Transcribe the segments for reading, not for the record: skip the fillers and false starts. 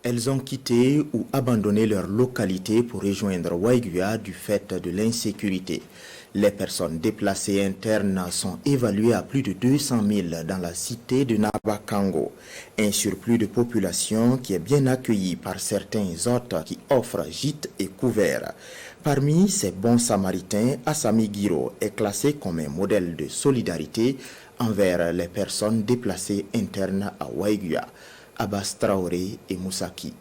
Elles ont quitté ou abandonné leur localité pour rejoindre Waiguia du fait de l'insécurité. Les personnes déplacées internes sont évaluées à plus de 200 000 dans la cité de Nabakango. Un surplus de population qui est bien accueilli par certains hôtes qui offrent gîtes et couverts. Parmi ces bons samaritains, Assami Guiro est classé comme un modèle de solidarité envers les personnes déplacées internes à Waiguia. Abbas Traoré et Moussaki.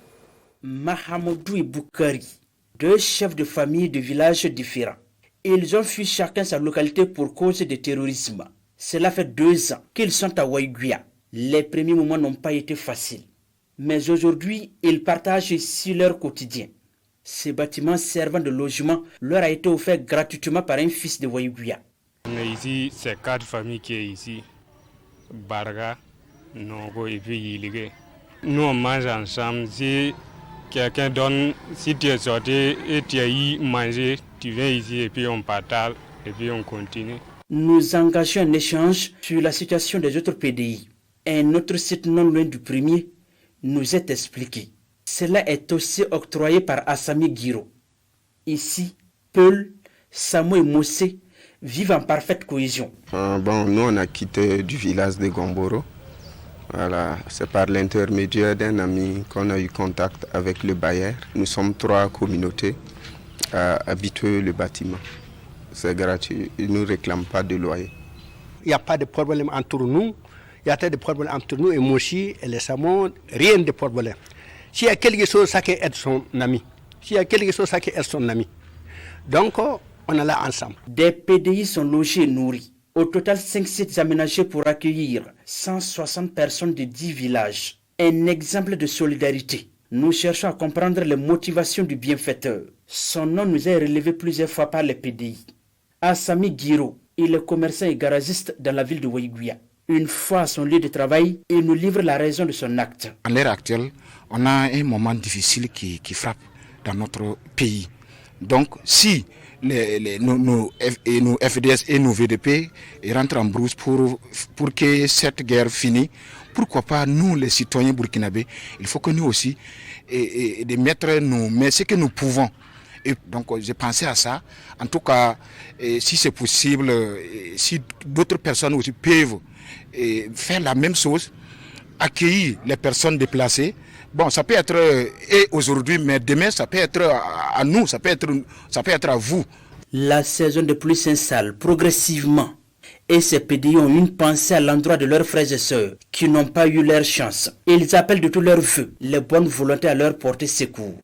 Mahamoudou et Boukari, deux chefs de famille de villages différents. Ils ont fui chacun sa localité pour cause de terrorisme. Cela fait 2 ans qu'ils sont à Waiguia. Les premiers moments n'ont pas été faciles. Mais aujourd'hui, ils partagent ici leur quotidien. Ce bâtiment servant de logement leur a été offert gratuitement par un fils de Waiguia. Ici, c'est 4 familles qui sont ici. Barga, Nogo et puis Yilige. Nous on mange ensemble. Si quelqu'un donne, si tu es sorti et tu as eu manger, tu viens ici et puis on partage et puis on continue. Nous engageons un échange sur la situation des autres PDI. Un autre site non loin du premier nous est expliqué. Cela est aussi octroyé par Assami Guiro. Ici, Peul, Samo et Mossé vivent en parfaite cohésion. Nous on a quitté du village de Gomboro. Voilà, c'est par l'intermédiaire d'un ami qu'on a eu contact avec le bailleur. Nous sommes 3 communautés à habiter le bâtiment. C'est gratuit, ils ne nous réclament pas de loyer. Il n'y a pas de problème entre nous. Il y a pas de problème entre nous et Moshi et les Samons, rien de problème. S'il y a quelque chose, ça qui aide son ami. S'il y a quelque chose, ça qui aide son ami. Donc, on est là ensemble. Des PDI sont logés et nourris. Au total, 5 sites aménagés pour accueillir 160 personnes de 10 villages. Un exemple de solidarité. Nous cherchons à comprendre les motivations du bienfaiteur. Son nom nous est relevé plusieurs fois par les PDI. Assami Guiro, il est commerçant et garagiste dans la ville de Waiguia. Une fois à son lieu de travail, il nous livre la raison de son acte. À l'heure actuelle, on a un moment difficile qui frappe dans notre pays. Donc, si nos FDS et nos VDP rentrent en brousse pour que cette guerre finisse, pourquoi pas nous les citoyens burkinabés, il faut que nous aussi de mettre ce que nous pouvons. Et donc j'ai pensé à ça. En tout cas, si c'est possible, si d'autres personnes aussi peuvent faire la même chose, accueillir les personnes déplacées. Bon, ça peut être aujourd'hui, mais demain, ça peut être à nous, ça peut être à vous. La saison de pluie s'installe progressivement. Et ces PDI ont une pensée à l'endroit de leurs frères et sœurs qui n'ont pas eu leur chance. Ils appellent de tous leurs vœux les bonnes volontés à leur porter secours.